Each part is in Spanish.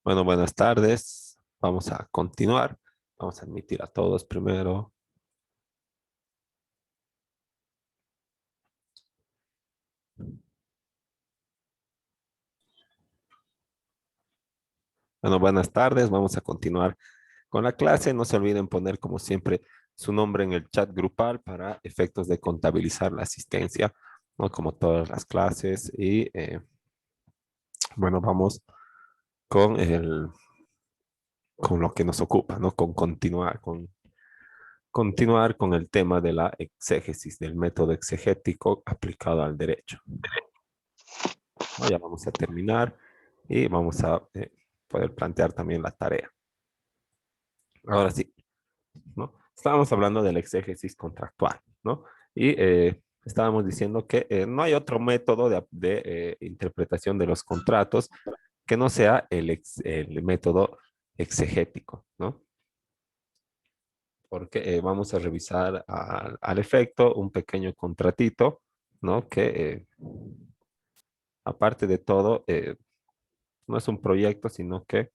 Bueno, buenas tardes. Vamos a continuar. Vamos a admitir a todos primero. Bueno, buenas tardes. Vamos a continuar con la clase. No se olviden poner, como siempre, su nombre en el chat grupal para efectos de contabilizar la asistencia, ¿no? Como todas las clases. Y bueno, vamos con con lo que nos ocupa, ¿no? Continuar con el tema de la exégesis, del método exegético aplicado al derecho, ¿no? Ya vamos a terminar y vamos a poder plantear también la tarea. Ahora sí, ¿no? Estábamos hablando del exégesis contractual, ¿no? Y estábamos diciendo que no hay otro método de interpretación de los contratos que no sea el método exegético, ¿no? Porque vamos a revisar al efecto un pequeño contratito, ¿no? Que aparte de todo, no es un proyecto, sino que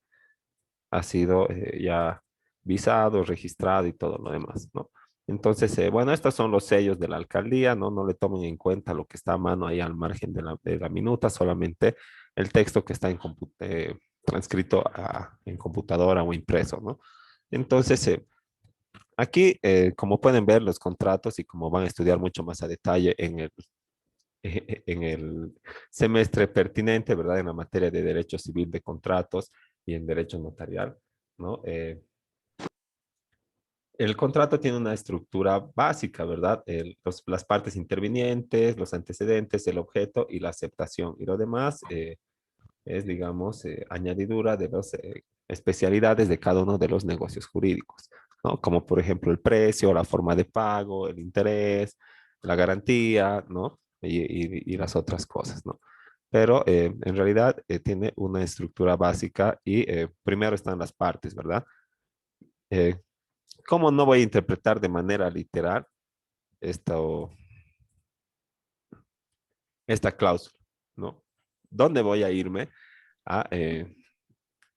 ha sido ya visado, registrado y todo lo demás, ¿no? Entonces, bueno, estos son los sellos de la alcaldía, ¿no? No le tomen en cuenta lo que está a mano ahí al margen de la minuta, solamente el texto que está transcrito en computadora o impreso, ¿no? Entonces, aquí, como pueden ver, los contratos y como van a estudiar mucho más a detalle en el semestre pertinente, ¿verdad? En la materia de derecho civil de contratos y en derecho notarial, ¿no? El contrato tiene una estructura básica, ¿verdad? Las partes intervinientes, los antecedentes, el objeto y la aceptación. Y lo demás es, digamos, añadidura de las especialidades de cada uno de los negocios jurídicos, ¿no? Como por ejemplo el precio, la forma de pago, el interés, la garantía, ¿no? Y las otras cosas, ¿no? Pero en realidad tiene una estructura básica y primero están las partes, ¿verdad? Eh, ¿Cómo no voy a interpretar de manera literal esto, esta cláusula, ¿no? ¿Dónde voy a irme a,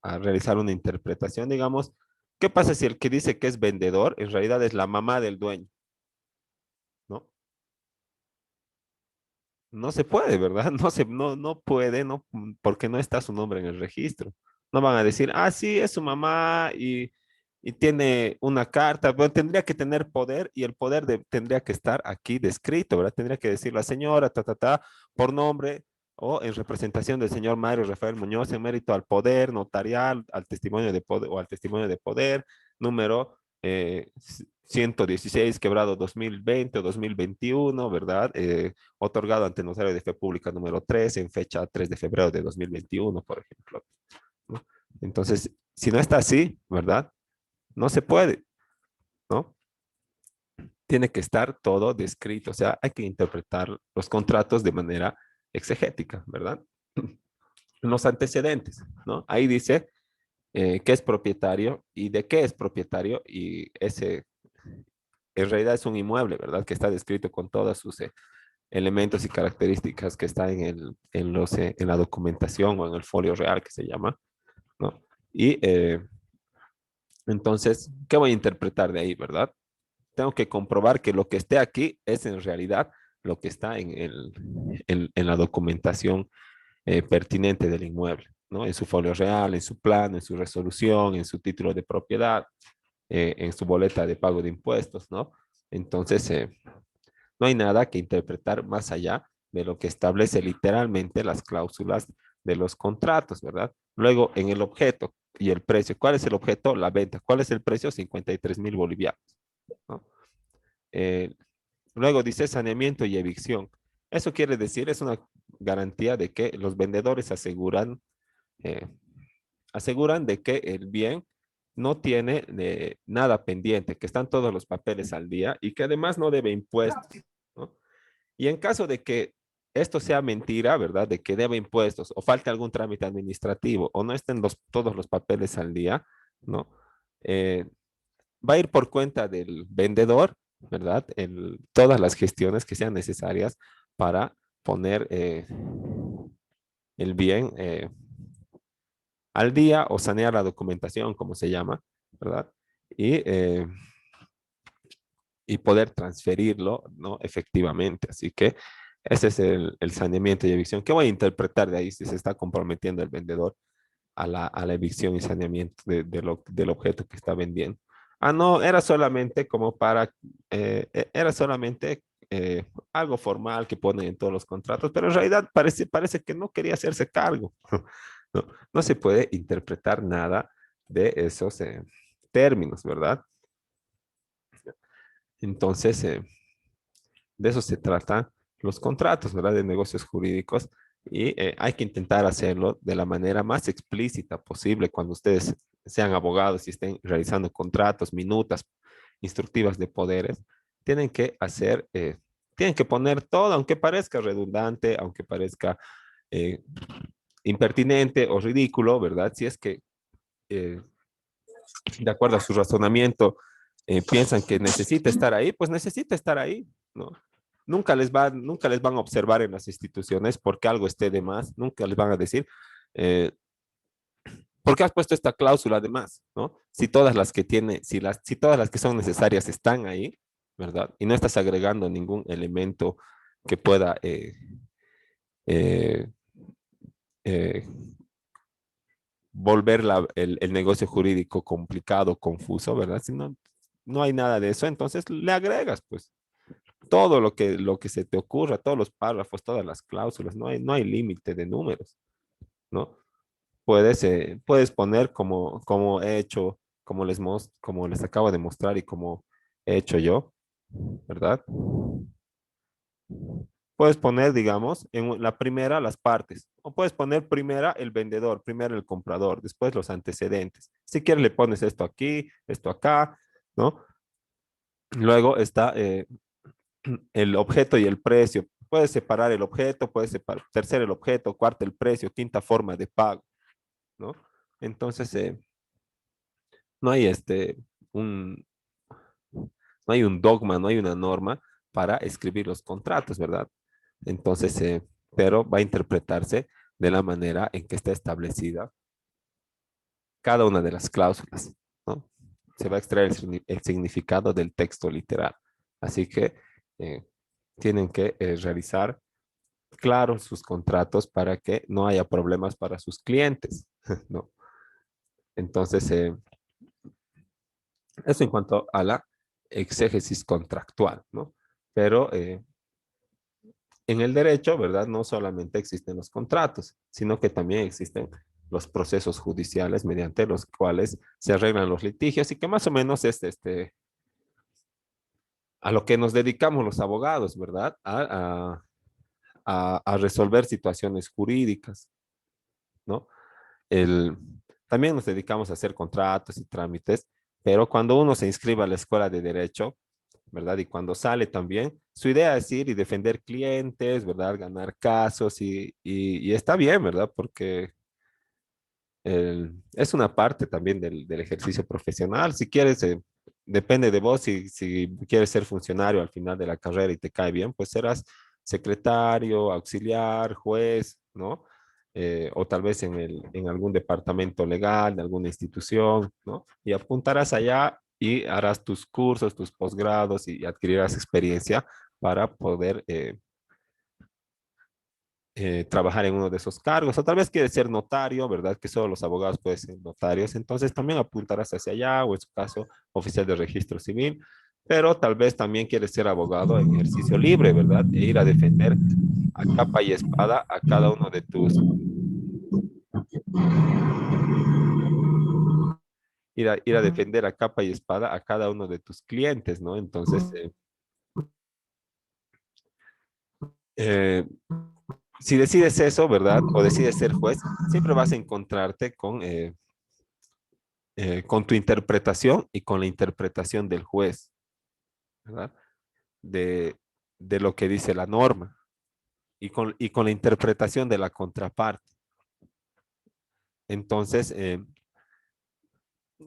a realizar una interpretación? Digamos, ¿qué pasa si el que dice que es vendedor en realidad es la mamá del dueño, ¿no? No se puede, ¿verdad? No puede, no, porque no está su nombre en el registro. No van a decir, ah, sí, es su mamá y tiene una carta. Bueno, tendría que tener poder y el poder tendría que estar aquí descrito, ¿verdad? Tendría que decir la señora, por nombre o en representación del señor Mario Rafael Muñoz en mérito al poder notarial, al testimonio de poder o al testimonio de poder, número 116, quebrado 2020 o 2021, ¿verdad? Otorgado ante notario de fe pública número 3 en fecha 3 de febrero de 2021, por ejemplo, ¿no? Entonces, si no está así, ¿verdad? No se puede, ¿no? Tiene que estar todo descrito, o sea, hay que interpretar los contratos de manera exegética, ¿verdad? Los antecedentes, ¿no? Ahí dice qué es propietario y de qué es propietario y ese en realidad es un inmueble, ¿verdad? Que está descrito con todas sus elementos y características que están en la documentación o en el folio real que se llama, ¿no? Y entonces, ¿qué voy a interpretar de ahí, verdad? Tengo que comprobar que lo que esté aquí es en realidad lo que está en la documentación pertinente del inmueble, ¿no? En su folio real, en su plano, en su resolución, en su título de propiedad, en su boleta de pago de impuestos, ¿no? Entonces, no hay nada que interpretar más allá de lo que establece literalmente las cláusulas de los contratos, ¿verdad? Luego, en el objeto y el precio. ¿Cuál es el objeto? La venta. ¿Cuál es el precio? 53,000 bolivianos, ¿no? Eh, Luego dice saneamiento y evicción. Eso quiere decir, es una garantía de que los vendedores eh, aseguran de que el bien no tiene nada pendiente, que están todos los papeles al día y que además no debe impuestos, ¿no? Y en caso de que esto sea mentira, ¿verdad? De que debe impuestos o falte algún trámite administrativo o no estén todos los papeles al día, ¿no? Eh, Va a ir por cuenta del vendedor, ¿verdad? Todas las gestiones que sean necesarias para poner el bien al día o sanear la documentación, como se llama, ¿verdad? Y, y poder transferirlo, ¿no? Efectivamente. Así que ese es el saneamiento y evicción. ¿Qué voy a interpretar de ahí si se está comprometiendo el vendedor a la evicción y saneamiento del objeto que está vendiendo? Ah, no, era solamente como para, era solamente algo formal que ponen en todos los contratos, pero en realidad parece que no quería hacerse cargo. No, no se puede interpretar nada de esos términos, ¿verdad? Entonces, de eso se trata los contratos, ¿verdad? De negocios jurídicos y hay que intentar hacerlo de la manera más explícita posible cuando ustedes sean abogados y estén realizando contratos, minutas instructivas de poderes, tienen que hacer, tienen que poner todo, aunque parezca redundante, aunque parezca eh, impertinente o ridículo, ¿verdad? Si es que eh, de acuerdo a su razonamiento, piensan que necesita estar ahí, pues necesita estar ahí, ¿no? Nunca les van a observar en las instituciones porque algo esté de más, nunca les van a decir, eh, ¿por qué has puesto esta cláusula de más? ¿No? Si todas las que tiene, si todas las que son necesarias están ahí, ¿verdad? Y no estás agregando ningún elemento que pueda eh, eh, volver el negocio jurídico complicado, confuso, ¿verdad? Si no, no hay nada de eso, entonces le agregas, pues, todo lo que se te ocurra, todos los párrafos, todas las cláusulas, no hay límite de números, ¿no? Puedes poner como he hecho, como les acabo de mostrar y como he hecho yo, ¿verdad? Puedes poner, digamos, en la primera las partes, o puedes poner primera el vendedor, primero el comprador, después los antecedentes. Si quieres le pones esto aquí, esto acá, ¿no? Luego está el objeto y el precio. Puedes separar el objeto, puedes separar tercer el objeto, cuarta el precio, quinta forma de pago, ¿no? Entonces, no hay un, no hay un dogma, no hay una norma para escribir los contratos, ¿verdad? Entonces, pero va a interpretarse de la manera en que está establecida cada una de las cláusulas, ¿no? Se va a extraer el significado del texto literal. Así que eh, tienen que realizar claros sus contratos para que no haya problemas para sus clientes, ¿no? Entonces, eso en cuanto a la exégesis contractual, ¿no? Pero en el derecho, ¿verdad? No solamente existen los contratos, sino que también existen los procesos judiciales mediante los cuales se arreglan los litigios y que más o menos es a lo que nos dedicamos los abogados, ¿verdad? A resolver situaciones jurídicas, ¿no? El, también nos dedicamos a hacer contratos y trámites, pero cuando uno se inscribe a la escuela de derecho, ¿verdad? Y cuando sale también, su idea es ir y defender clientes, ¿verdad? Ganar casos y está bien, ¿verdad? Porque es una parte también del ejercicio profesional. Si quieres, depende de vos, si quieres ser funcionario al final de la carrera y te cae bien, pues serás secretario, auxiliar, juez, ¿no? O tal vez en algún departamento legal de alguna institución, ¿no? Y apuntarás allá y harás tus cursos, tus posgrados y adquirirás experiencia para poder trabajar en uno de esos cargos, o tal vez quieres ser notario, ¿verdad? Que solo los abogados pueden ser notarios, entonces también apuntarás hacia allá, o en su caso, oficial de registro civil, pero tal vez también quieres ser abogado en ejercicio libre, ¿verdad? E ir a defender a capa y espada a cada uno de ir a defender a capa y espada a cada uno de tus clientes, ¿no? Entonces, eh, si decides eso, ¿verdad? O decides ser juez, siempre vas a encontrarte con tu interpretación y con la interpretación del juez, ¿verdad? De, de lo que dice la norma y con la interpretación de la contraparte. Entonces,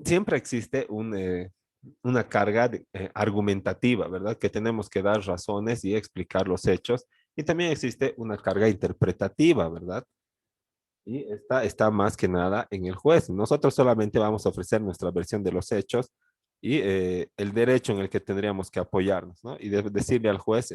siempre existe una carga argumentativa, ¿verdad? Que tenemos que dar razones y explicar los hechos. Y también existe una carga interpretativa, ¿verdad? Y esta está más que nada en el juez. Nosotros solamente vamos a ofrecer nuestra versión de los hechos y el derecho en el que tendríamos que apoyarnos, ¿no? Y decirle al juez,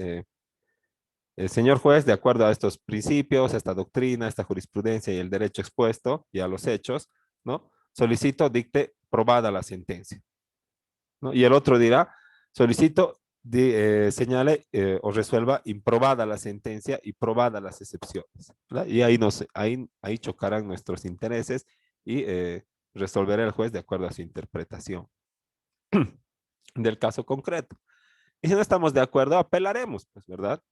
señor juez, de acuerdo a estos principios, a esta doctrina, a esta jurisprudencia y el derecho expuesto y a los hechos, ¿no? Solicito dicte probada la sentencia, ¿no? Y el otro dirá, solicito señale o resuelva improbada la sentencia y probada las excepciones, ¿verdad? Y ahí chocarán nuestros intereses y resolverá el juez de acuerdo a su interpretación del caso concreto. Y si no estamos de acuerdo, apelaremos, pues, ¿verdad?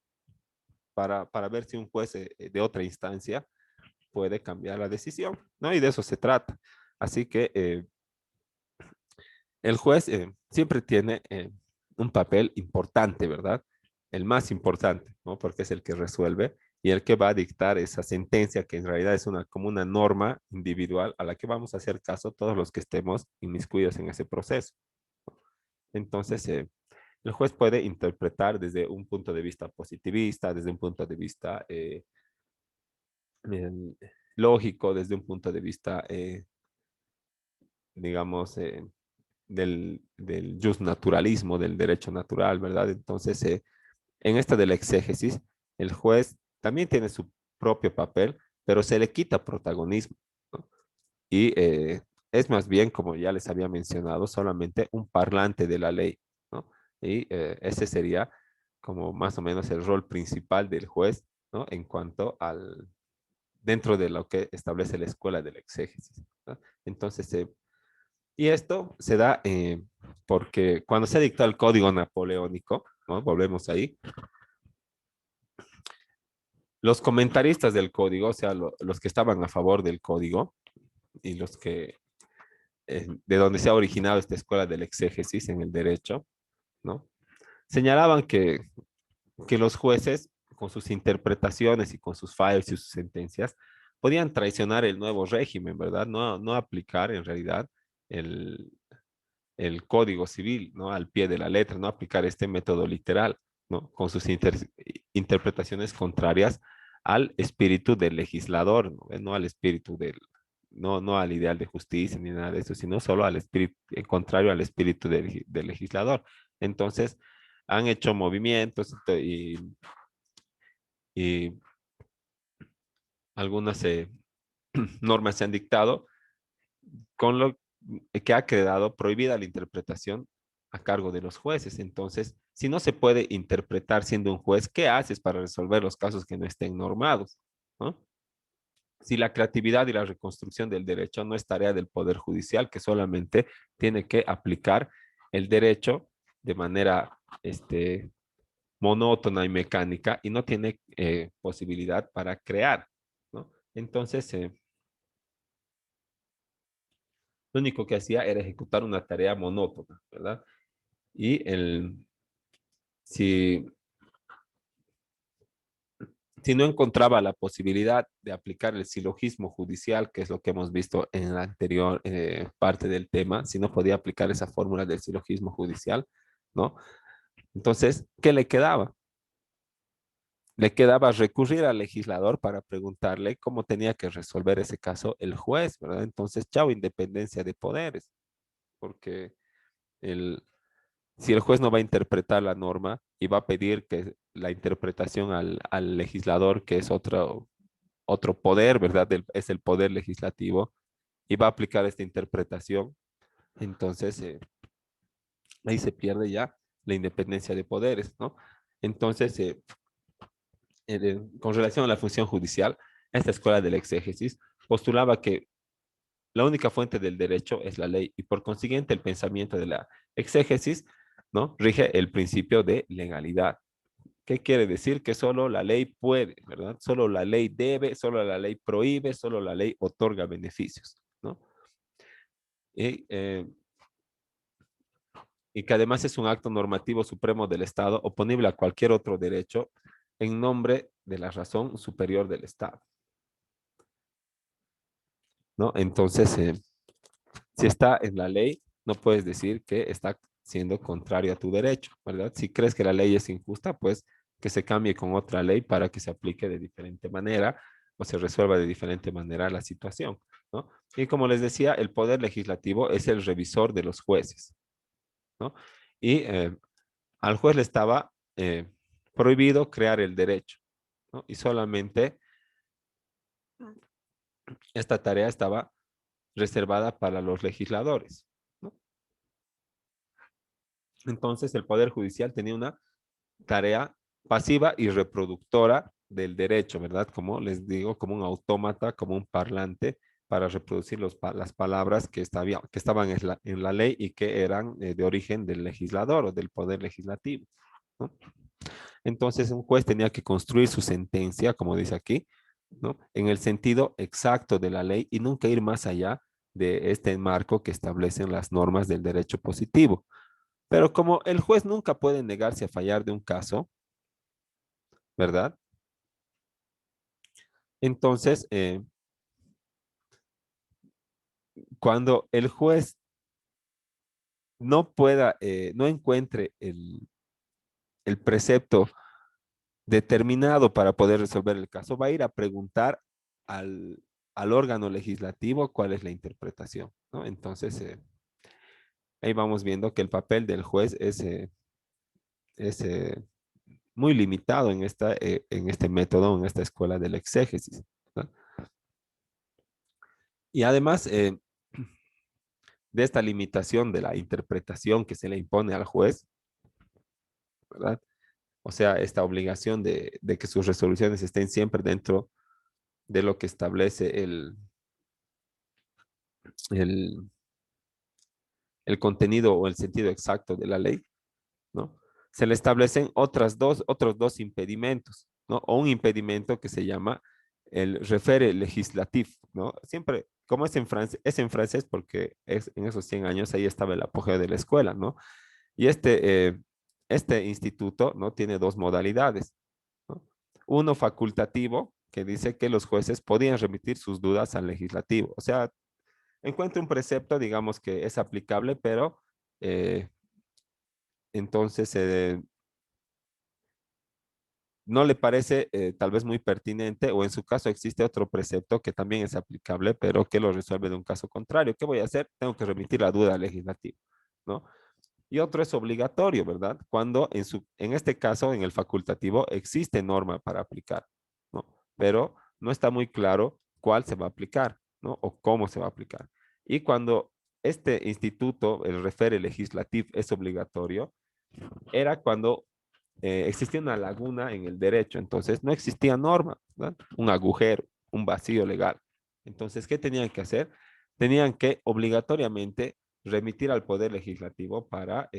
Para ver si un juez de otra instancia puede cambiar la decisión, ¿no? Y de eso se trata. Así que el juez siempre tiene un papel importante, ¿verdad? El más importante, ¿no? Porque es el que resuelve y el que va a dictar esa sentencia que en realidad es como una norma individual a la que vamos a hacer caso todos los que estemos inmiscuidos en ese proceso. Entonces, el juez puede interpretar desde un punto de vista positivista, desde un punto de vista eh, lógico, desde un punto de vista, digamos, del justnaturalismo, del derecho natural, ¿verdad? Entonces, en esta de la exégesis, el juez también tiene su propio papel, pero se le quita protagonismo, ¿no? Y es más bien, como ya les había mencionado, solamente un parlante de la ley, ¿no? Y ese sería como más o menos el rol principal del juez, ¿no? En cuanto dentro de lo que establece la escuela de la exégesis, ¿no? Entonces, y esto se da porque cuando se dictó el Código Napoleónico, ¿no? Volvemos ahí, los comentaristas del código, o sea, los que estaban a favor del código y los que, de donde se ha originado esta escuela del exégesis en el derecho, ¿no? Señalaban que los jueces, con sus interpretaciones y con sus fallos y sus sentencias, podían traicionar el nuevo régimen, ¿verdad? No aplicar en realidad el, el código civil, ¿no? Al pie de la letra, no aplicar este método literal, ¿no? Con sus interpretaciones contrarias al espíritu del legislador, ¿no? No al espíritu no al ideal de justicia ni nada de eso, sino solo al espíritu, contrario al espíritu del legislador. Entonces, han hecho movimientos y algunas normas se han dictado con lo que ha quedado prohibida la interpretación a cargo de los jueces. Entonces, si no se puede interpretar siendo un juez, ¿qué haces para resolver los casos que no estén normados? ¿No? Si la creatividad y la reconstrucción del derecho no es tarea del Poder Judicial, que solamente tiene que aplicar el derecho de manera monótona y mecánica y no tiene posibilidad para crear, ¿no? Entonces, lo único que hacía era ejecutar una tarea monótona, ¿verdad? Y si, si no encontraba la posibilidad de aplicar el silogismo judicial, que es lo que hemos visto en la anterior parte del tema, si no podía aplicar esa fórmula del silogismo judicial, ¿no? Entonces, ¿qué le quedaba? Le quedaba recurrir al legislador para preguntarle cómo tenía que resolver ese caso el juez, ¿verdad? Entonces, chao, independencia de poderes, porque el, si el juez no va a interpretar la norma y va a pedir que la interpretación al legislador, que es otro poder, ¿verdad? Es el poder legislativo, y va a aplicar esta interpretación, entonces ahí se pierde ya la independencia de poderes, ¿no? Entonces, con relación a la función judicial, esta escuela del exégesis postulaba que la única fuente del derecho es la ley y por consiguiente el pensamiento de la exégesis, ¿no? Rige el principio de legalidad. ¿Qué quiere decir? Que solo la ley puede, ¿verdad? Solo la ley debe, solo la ley prohíbe, solo la ley otorga beneficios, ¿no? Y, y que además es un acto normativo supremo del Estado oponible a cualquier otro derecho en nombre de la razón superior del Estado, ¿no? Entonces, si está en la ley, no puedes decir que está siendo contrario a tu derecho, ¿verdad? Si crees que la ley es injusta, pues que se cambie con otra ley para que se aplique de diferente manera o se resuelva de diferente manera la situación, ¿no? Y como les decía, el poder legislativo es el revisor de los jueces, ¿no? Y al juez le estaba prohibido crear el derecho, ¿no? Y solamente esta tarea estaba reservada para los legisladores, ¿no? Entonces el Poder Judicial tenía una tarea pasiva y reproductora del derecho, ¿verdad? Como les digo, como un autómata, como un parlante para reproducir las palabras que estaban en la ley y que eran de origen del legislador o del poder legislativo, ¿no? Entonces un juez tenía que construir su sentencia, como dice aquí, ¿no? En el sentido exacto de la ley y nunca ir más allá de este marco que establecen las normas del derecho positivo. Pero como el juez nunca puede negarse a fallar de un caso, ¿verdad? Entonces, cuando el juez no encuentre el precepto determinado para poder resolver el caso, va a ir a preguntar al, al órgano legislativo cuál es la interpretación, ¿no? Entonces, ahí vamos viendo que el papel del juez es muy limitado en este método, en esta escuela del exégesis, ¿no? Y además de esta limitación de la interpretación que se le impone al juez, ¿verdad? O sea, esta obligación de que sus resoluciones estén siempre dentro de lo que establece el, el contenido o el sentido exacto de la ley, ¿no? Se le establecen otros dos impedimentos, ¿no? O un impedimento que se llama el refere legislatif, ¿no? Siempre, como es en francés porque en esos 100 años ahí estaba el apogeo de la escuela, ¿no? Y este instituto, ¿no? Tiene dos modalidades, ¿no? Uno facultativo, que dice que los jueces podían remitir sus dudas al legislativo. O sea, encuentra un precepto, digamos que es aplicable, pero eh, entonces no le parece tal vez muy pertinente o en su caso existe otro precepto que también es aplicable, pero que lo resuelve de un caso contrario. ¿Qué voy a hacer? Tengo que remitir la duda al legislativo, ¿no? Y otro es obligatorio, ¿verdad? Cuando en este caso, en el facultativo, existe norma para aplicar, ¿no? Pero no está muy claro cuál se va a aplicar, ¿no? O cómo se va a aplicar. Y cuando este instituto, el refere legislativo, es obligatorio, era cuando existía una laguna en el derecho, entonces no existía norma, ¿verdad? Un agujero, un vacío legal. Entonces, ¿qué tenían que hacer? Tenían que obligatoriamente remitir al Poder Legislativo para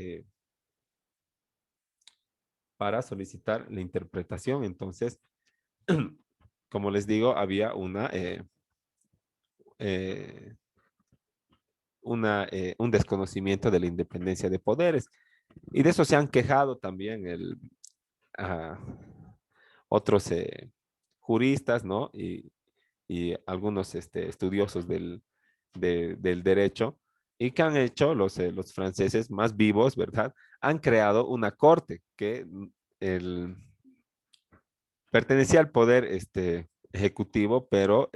solicitar la interpretación. Entonces, como les digo, había eh, un desconocimiento de la independencia de poderes. Y de eso se han quejado también ah, otros juristas, ¿no? Y algunos estudiosos del derecho. ¿Y que han hecho los franceses más vivos, verdad? Han creado una corte que el, pertenecía al poder ejecutivo, pero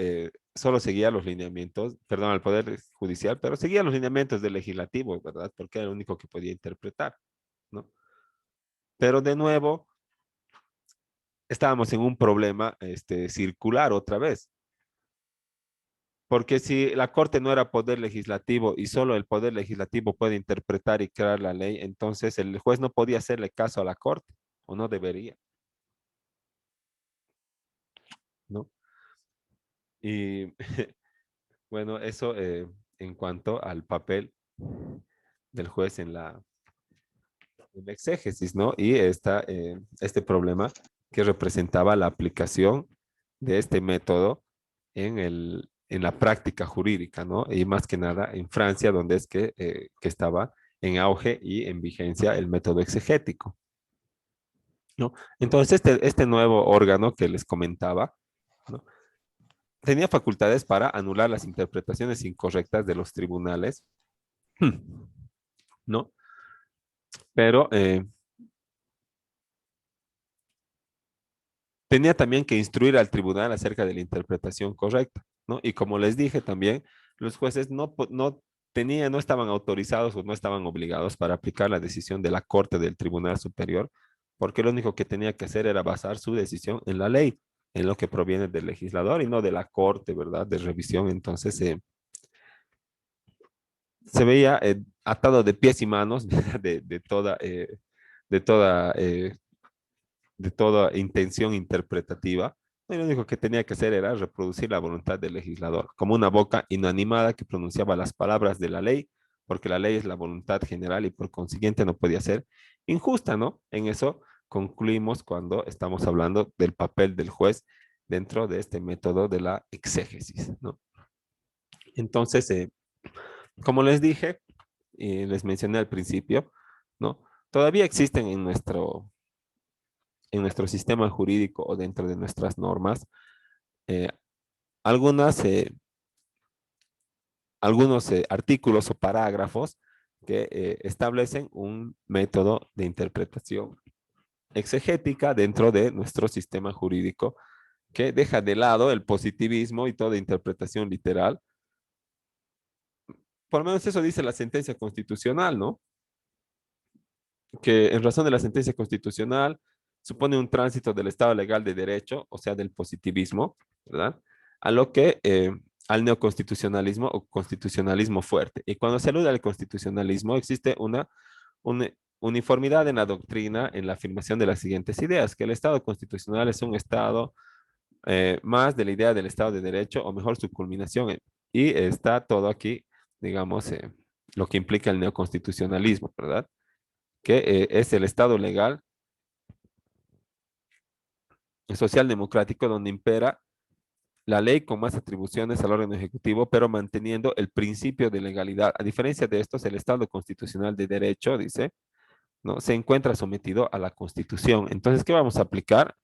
solo seguía los lineamientos, perdón, al poder judicial, pero seguía los lineamientos del legislativo, ¿verdad? Porque era el único que podía interpretar, ¿no? Pero de nuevo, estábamos en un problema circular otra vez, porque si la Corte no era poder legislativo y solo el poder legislativo puede interpretar y crear la ley, entonces el juez no podía hacerle caso a la Corte, o no debería, ¿no? Y bueno, eso en cuanto al papel del juez en la exégesis, ¿no? Y este problema que representaba la aplicación de este método en la práctica jurídica, ¿no? Y más que nada en Francia, donde es que estaba en auge y en vigencia el método exegético, ¿no? Entonces, este nuevo órgano que les comentaba, ¿no? Tenía facultades para anular las interpretaciones incorrectas de los tribunales, ¿no? Pero tenía también que instruir al tribunal acerca de la interpretación correcta, ¿no? Y como les dije también, los jueces no estaban autorizados o no estaban obligados para aplicar la decisión de la Corte del Tribunal Superior, porque lo único que tenía que hacer era basar su decisión en la ley, en lo que proviene del legislador y no de la Corte, ¿verdad? De revisión. Entonces, se veía atado de pies y manos de toda, de toda de toda intención interpretativa. Y lo único que tenía que hacer era reproducir la voluntad del legislador, como una boca inanimada que pronunciaba las palabras de la ley, porque la ley es la voluntad general y por consiguiente no podía ser injusta, ¿no? En eso concluimos cuando estamos hablando del papel del juez dentro de este método de la exégesis, ¿no? Entonces, como les dije y les mencioné al principio, ¿no? Todavía existen en nuestro sistema jurídico o dentro de nuestras normas eh, algunas, algunos artículos o parágrafos que establecen un método de interpretación exegética dentro de nuestro sistema jurídico que deja de lado el positivismo y toda interpretación literal. Por lo menos eso dice la sentencia constitucional, ¿no? Que en razón de la sentencia constitucional supone un tránsito del Estado legal de derecho, o sea, del positivismo, ¿verdad? A lo que al neoconstitucionalismo o constitucionalismo fuerte. Y cuando se alude al constitucionalismo, existe una uniformidad en la doctrina en la afirmación de las siguientes ideas, que el Estado constitucional es un Estado más de la idea del Estado de Derecho, o mejor su culminación. Y está todo aquí, digamos, lo que implica el neoconstitucionalismo, ¿verdad? Que es el Estado legal social democrático donde impera la ley con más atribuciones al órgano ejecutivo, pero manteniendo el principio de legalidad. A diferencia de estos, el Estado constitucional de derecho, dice, ¿no? Se encuentra sometido a la Constitución. Entonces, ¿qué vamos a aplicar?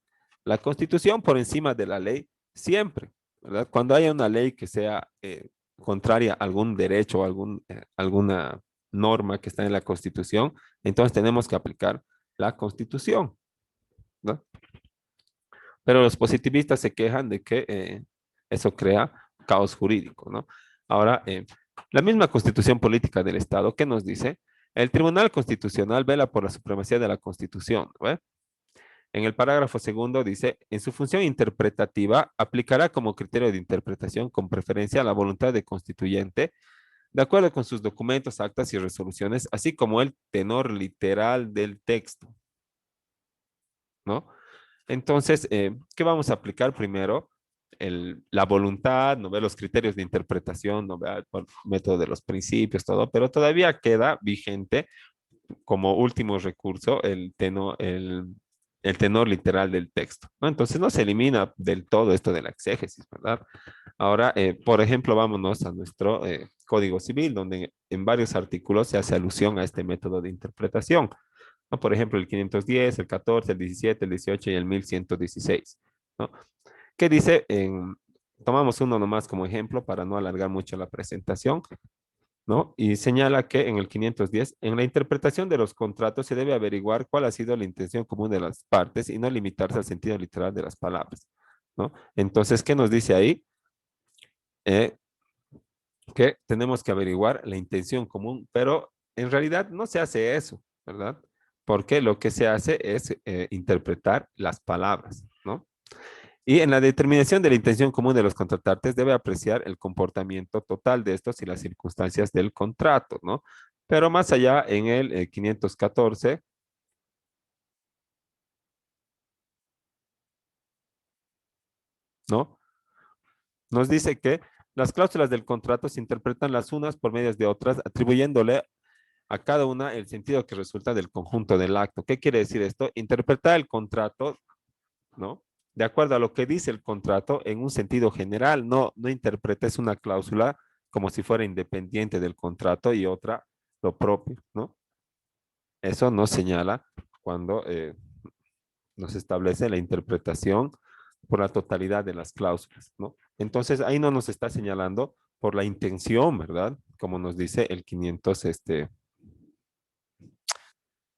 La Constitución por encima de la ley siempre, ¿verdad? Cuando haya una ley que sea contraria a algún derecho o alguna norma que está en la Constitución, entonces tenemos que aplicar la Constitución, ¿no? Pero los positivistas se quejan de que eso crea caos jurídico, ¿no? Ahora, la misma constitución política del Estado, ¿qué nos dice? El Tribunal Constitucional vela por la supremacía de la Constitución, ¿no? En el parágrafo segundo dice, en su función interpretativa, aplicará como criterio de interpretación con preferencia a la voluntad de constituyente, de acuerdo con sus documentos, actas y resoluciones, así como el tenor literal del texto, ¿no? Entonces, ¿qué vamos a aplicar primero? La voluntad, no ve los criterios de interpretación, no ve el método de los principios, todo, pero todavía queda vigente como último recurso el tenor literal del texto, ¿no? Entonces no se elimina del todo esto de la exégesis, ¿verdad? Ahora, por ejemplo, vámonos a nuestro Código Civil, donde en varios artículos se hace alusión a este método de interpretación, ¿no? Por ejemplo, el 510, el 14, el 17, el 18 y el 1116, ¿no? ¿Qué dice? Tomamos uno nomás como ejemplo para no alargar mucho la presentación, ¿no? Y señala que en el 510, en la interpretación de los contratos se debe averiguar cuál ha sido la intención común de las partes y no limitarse al sentido literal de las palabras, ¿no? Entonces, ¿qué nos dice ahí? Eh, que tenemos que averiguar la intención común, pero en realidad no se hace eso, ¿verdad? Porque lo que se hace es interpretar las palabras, ¿no? Y en la determinación de la intención común de los contratantes debe apreciar el comportamiento total de estos y las circunstancias del contrato, ¿no? Pero más allá, en el 514, ¿no? Nos dice que las cláusulas del contrato se interpretan las unas por medio de otras, atribuyéndole a cada una el sentido que resulta del conjunto del acto. ¿Qué quiere decir esto? Interpretar el contrato, ¿no? De acuerdo a lo que dice el contrato en un sentido general, no interpretes una cláusula como si fuera independiente del contrato y otra lo propio, ¿no? Eso nos señala cuando nos establece la interpretación por la totalidad de las cláusulas, ¿no? Entonces ahí no nos está señalando por la intención, ¿verdad? Como nos dice el 500,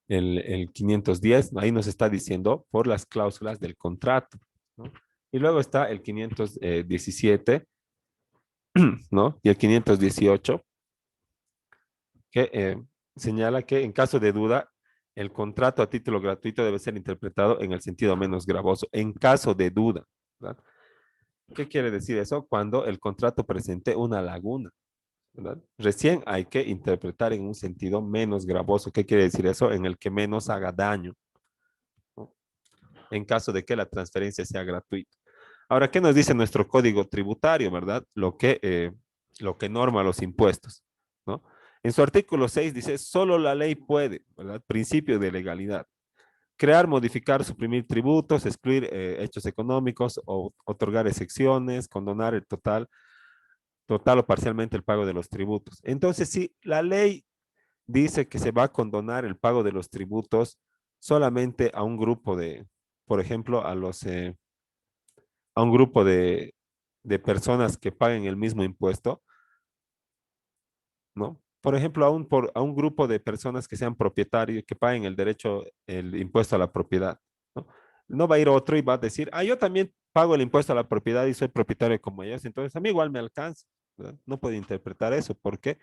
el 510, ahí nos está diciendo por las cláusulas del contrato, ¿no? Y luego está el 517, ¿no? Y el 518 que señala que en caso de duda, el contrato a título gratuito debe ser interpretado en el sentido menos gravoso, en caso de duda, ¿verdad? ¿Qué quiere decir eso? Cuando el contrato presente una laguna, ¿verdad? Recién hay que interpretar en un sentido menos gravoso. ¿Qué quiere decir eso? En el que menos haga daño, ¿no? En caso de que la transferencia sea gratuita. Ahora, ¿qué nos dice nuestro código tributario, verdad? Lo que norma los impuestos, ¿no? En su artículo 6 dice, solo la ley puede, ¿verdad? Principio de legalidad. Crear, modificar, suprimir tributos, excluir hechos económicos o otorgar excepciones, condonar el total o parcialmente el pago de los tributos. Entonces, si la ley dice que se va a condonar el pago de los tributos solamente a un grupo por ejemplo, a un grupo de personas que paguen el mismo impuesto, ¿no? Por ejemplo, a un grupo de personas que sean propietarios, que paguen el derecho, el impuesto a la propiedad, ¿no? No va a ir otro y va a decir, ah, yo también pago el impuesto a la propiedad y soy propietario como ellos, entonces a mí igual me alcanza, ¿verdad? No puede interpretar eso porque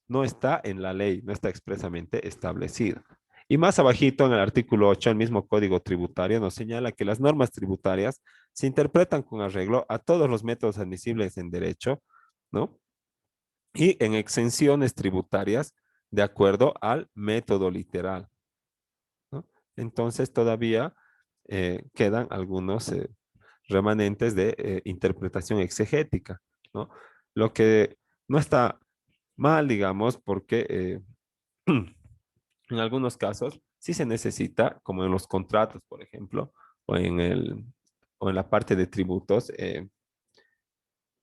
no está en la ley, no está expresamente establecido. Y más abajito en el artículo 8, el mismo código tributario nos señala que las normas tributarias se interpretan con arreglo a todos los métodos admisibles en derecho, ¿no? Y en exenciones tributarias de acuerdo al método literal, ¿no? Entonces todavía quedan algunos remanentes de interpretación exegética, ¿no? Lo que no está mal, digamos, porque en algunos casos sí se necesita, como en los contratos, por ejemplo, o o en la parte de tributos,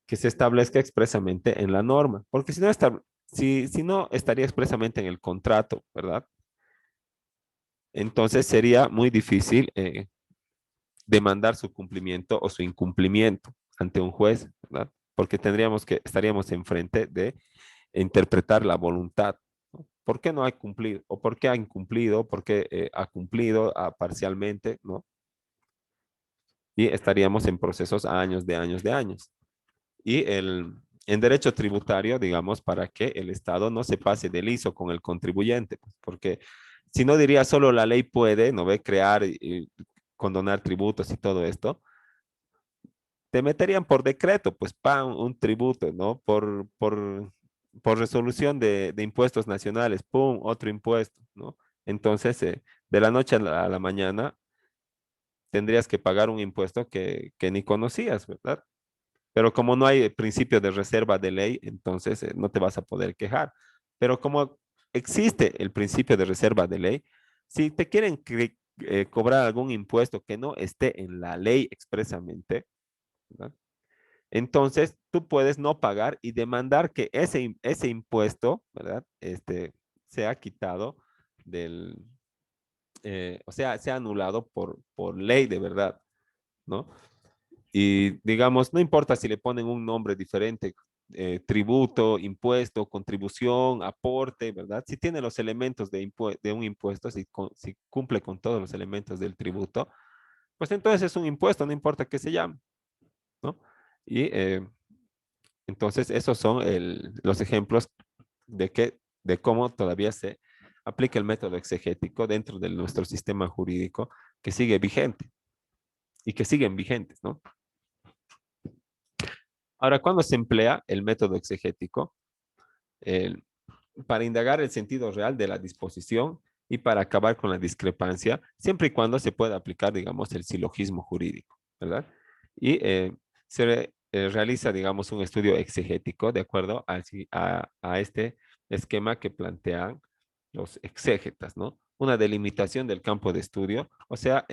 que se establezca expresamente en la norma, porque si no estaría expresamente en el contrato, ¿verdad? Entonces sería muy difícil demandar su cumplimiento o su incumplimiento ante un juez, ¿verdad? Porque estaríamos enfrente de interpretar la voluntad, ¿no? ¿Por qué no ha cumplido? ¿O por qué ha incumplido? ¿Por qué ha cumplido parcialmente? ¿No? Y estaríamos en procesos a años de años de años. Y en derecho tributario, digamos, para que el Estado no se pase de liso con el contribuyente, pues, porque si no diría solo la ley puede, no ve crear y condonar tributos y todo esto, te meterían por decreto, pues, un tributo, ¿no? Por resolución de impuestos nacionales, pum, otro impuesto, ¿no? Entonces, de la noche a a la mañana, tendrías que pagar un impuesto que ni conocías, ¿verdad? Pero como no hay principio de reserva de ley, entonces no te vas a poder quejar. Pero como existe el principio de reserva de ley, si te quieren cobrar algún impuesto que no esté en la ley expresamente, ¿verdad? Entonces tú puedes no pagar y demandar que ese impuesto, ¿verdad? Sea quitado del, o sea anulado por ley de verdad, ¿no? Y digamos, no importa si le ponen un nombre diferente, tributo, impuesto, contribución, aporte, ¿verdad? Si tiene los elementos de un impuesto, si cumple con todos los elementos del tributo, pues entonces es un impuesto, no importa qué se llame, ¿no? Y entonces esos son los ejemplos de cómo todavía se aplica el método exegético dentro de nuestro sistema jurídico que sigue vigente y que siguen vigentes, ¿no? Ahora, ¿cuándo se emplea el método exegético? El- para indagar el sentido real de la disposición y para acabar con la discrepancia, siempre y cuando se pueda aplicar, digamos, el silogismo jurídico, ¿verdad? Y realiza, digamos, un estudio exegético de acuerdo a este esquema que plantean los exégetas, ¿no? Una delimitación del campo de estudio, o sea,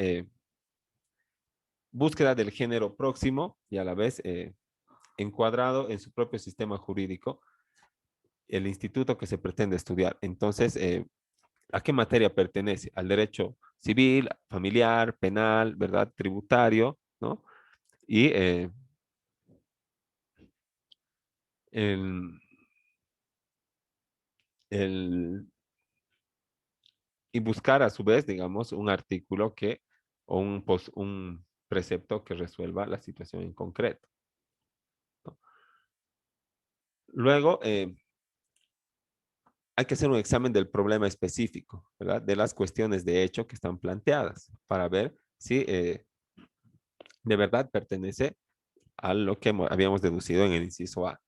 búsqueda del género próximo y a la vez encuadrado en su propio sistema jurídico el instituto que se pretende estudiar. Entonces, ¿a qué materia pertenece? Al derecho civil, familiar, penal, ¿verdad? Tributario, ¿no? Y, el, el, y buscar a su vez, digamos, un artículo o precepto que resuelva la situación en concreto, ¿no? Luego, hay que hacer un examen del problema específico, ¿verdad? De las cuestiones de hecho que están planteadas para ver si de verdad pertenece a lo que habíamos deducido en el inciso A.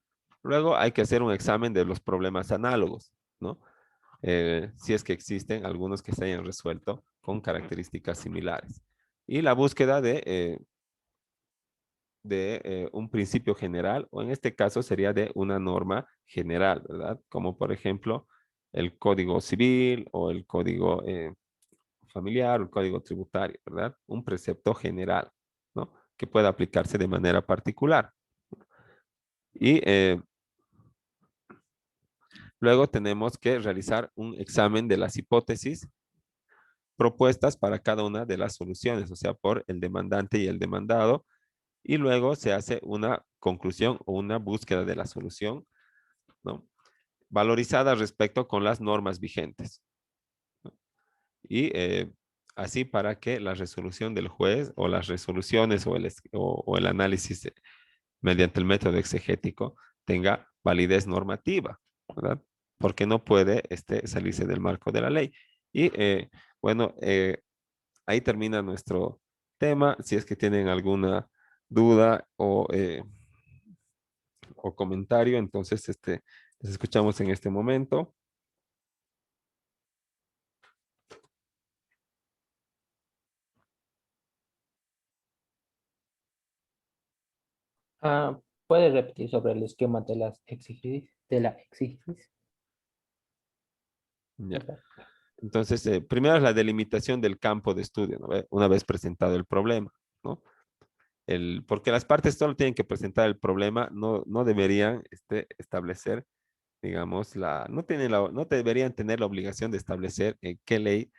Luego hay que hacer un examen de los problemas análogos, ¿no? Si es que existen algunos que se hayan resuelto con características similares. Y la búsqueda de un principio general, o en este caso sería de una norma general, ¿verdad? Como por ejemplo el Código Civil o el Código Familiar o el Código Tributario, ¿verdad? Un precepto general, ¿no? Que pueda aplicarse de manera particular. Y luego tenemos que realizar un examen de las hipótesis propuestas para cada una de las soluciones, o sea, por el demandante y el demandado, y luego se hace una conclusión o una búsqueda de la solución, ¿no? Valorizada respecto con las normas vigentes, ¿no? Y así para que la resolución del juez o las resoluciones o el análisis mediante el método exegético tenga validez normativa, ¿verdad? Porque no puede salirse del marco de la ley. Y bueno, ahí termina nuestro tema. Si es que tienen alguna duda o comentario, entonces les escuchamos en este momento. Ah, ¿puedes repetir sobre el esquema de las exigencias? De la exigencia. Ya. Entonces, primero es la delimitación del campo de estudio, ¿no? Una vez presentado el problema, ¿no? Porque las partes solo tienen que presentar el problema, no deberían establecer, digamos, no deberían tener la obligación de establecer qué ley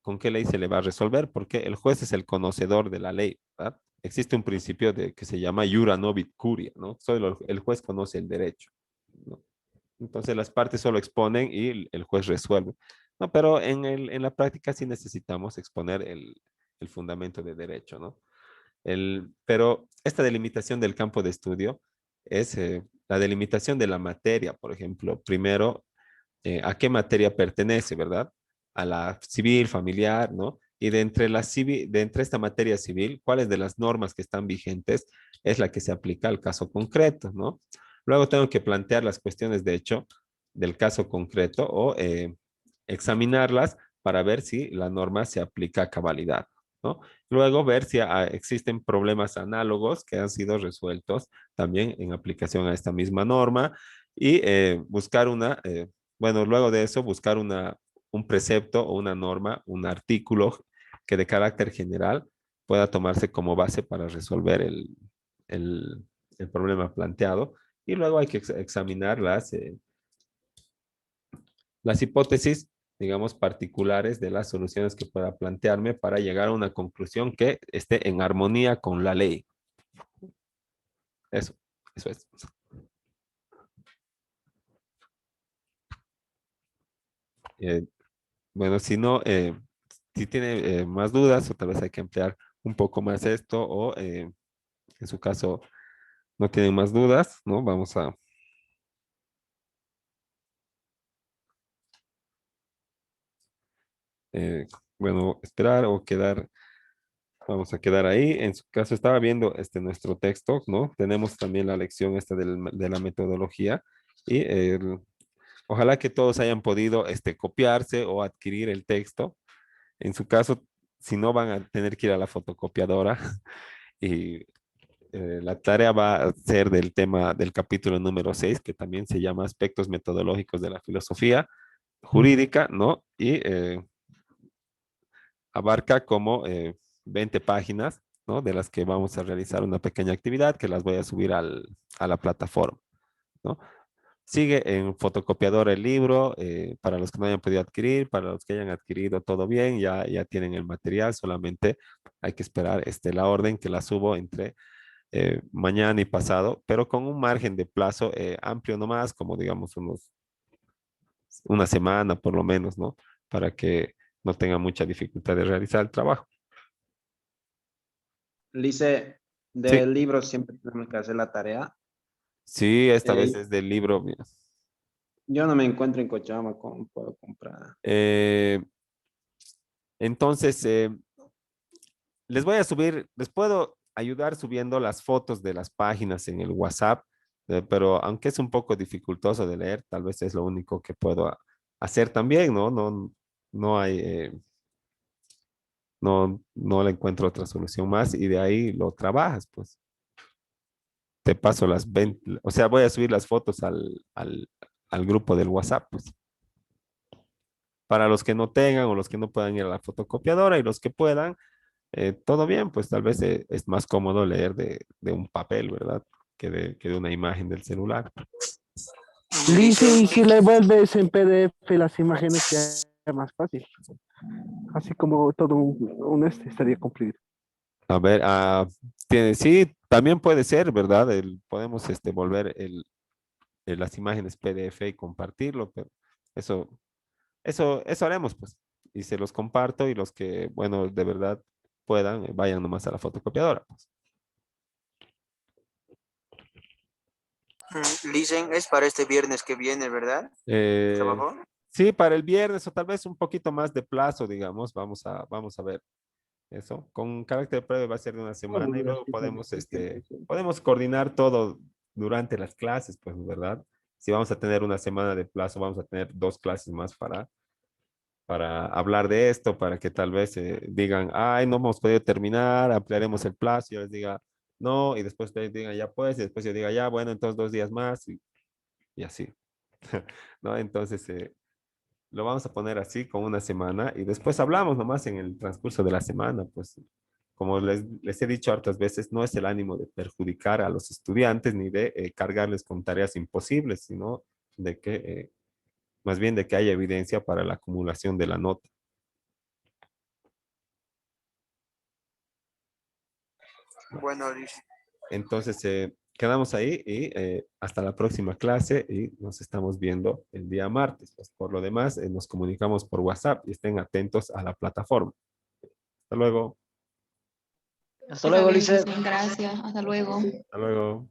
con qué ley se le va a resolver, porque el juez es el conocedor de la ley, ¿verdad? Existe un principio que se llama iura novit curia, ¿no? Solo el juez conoce el derecho, ¿no? Entonces las partes solo exponen y el juez resuelve. No, pero en la práctica sí necesitamos exponer el fundamento de derecho, ¿no? Pero esta delimitación del campo de estudio es la delimitación de la materia, por ejemplo. Primero, a qué materia pertenece, ¿verdad? A la civil, familiar, ¿no? Y de entre esta materia civil, ¿cuáles de las normas que están vigentes es la que se aplica al caso concreto, ¿no? Luego tengo que plantear las cuestiones de hecho del caso concreto o examinarlas para ver si la norma se aplica a cabalidad, ¿no? Luego ver si existen problemas análogos que han sido resueltos también en aplicación a esta misma norma y buscar bueno, luego de eso buscar un precepto o una norma, un artículo que de carácter general pueda tomarse como base para resolver el, el problema planteado. Y luego hay que examinar las hipótesis, digamos, particulares de las soluciones que pueda plantearme para llegar a una conclusión que esté en armonía con la ley. Eso, eso es. Eh, bueno, si no, si tiene más dudas o tal vez hay que emplear un poco más esto o en su caso no tienen más dudas, ¿no? Vamos a, bueno, esperar o quedar. Vamos a quedar ahí. En su caso, estaba viendo nuestro texto, ¿no? Tenemos también la lección esta de la metodología y ojalá que todos hayan podido copiarse o adquirir el texto. En su caso, si no, van a tener que ir a la fotocopiadora y la tarea va a ser del tema del capítulo número 6 que también se llama Aspectos metodológicos de la filosofía jurídica, ¿no? Y abarca como 20 páginas, ¿no? De las que vamos a realizar una pequeña actividad que las voy a subir a la plataforma, ¿no? Sigue en fotocopiador el libro, para los que no hayan podido adquirir, para los que hayan adquirido todo bien, ya tienen el material, solamente hay que esperar la orden que la subo entre mañana y pasado, pero con un margen de plazo amplio nomás, como digamos una semana por lo menos, ¿no? Para que no tenga mucha dificultad de realizar el trabajo. Lice, Sí, del libro siempre tenemos que hacer la tarea. sí, esta vez Eh, es del libro. Mira. yo no me encuentro en Cochabamba, ¿cómo puedo comprar? Eh, entonces, les voy a subir, les puedo ayudar subiendo las fotos de las páginas en el WhatsApp, pero aunque es un poco dificultoso de leer, tal vez es lo único que puedo hacer también, ¿no? No hay, no le encuentro otra solución más y de ahí lo trabajas, pues. Te paso las 20, o sea, voy a subir las fotos al grupo del WhatsApp, pues. Para los que no tengan o los que no puedan ir a la fotocopiadora y los que puedan, todo bien, pues tal vez es más cómodo leer de un papel, ¿verdad? Que de una imagen del celular. Lice, y Lice, si le vuelves en PDF las imágenes ya es más fácil. Así como todo estaría cumplido. A ver, sí, también puede ser, ¿verdad? Podemos volver las imágenes PDF y compartirlo, pero eso, eso haremos, pues. Y se los comparto y los que, bueno, de verdad puedan, vayan nomás a la fotocopiadora, pues. Listen, es para este viernes que viene, ¿verdad? Eh, ¿Trabajo? sí, para el viernes o tal vez un poquito más de plazo, digamos, vamos a ver eso. Con carácter breve va a ser de una semana y luego podemos coordinar todo durante las clases, pues, ¿verdad? Si vamos a tener una semana de plazo, vamos a tener 2 clases más para hablar de esto, para que tal vez digan, ay, no hemos podido terminar, ampliaremos el plazo, y yo les diga, no, y después ustedes digan, ya pues, y después yo diga, ya, bueno, entonces 2 días más, y así, ¿no? Entonces, lo vamos a poner así con una semana y después hablamos nomás en el transcurso de la semana, pues como les he dicho hartas veces, no es el ánimo de perjudicar a los estudiantes ni de cargarles con tareas imposibles, sino de que, más bien de que haya evidencia para la acumulación de la nota. Bueno, Liz. Entonces, quedamos ahí y hasta la próxima clase y nos estamos viendo el día martes. Pues, por lo demás, nos comunicamos por WhatsApp y estén atentos a la plataforma. Hasta luego. hasta Está luego, bien, Lice. Cristian, gracias. Hasta luego. Hasta luego.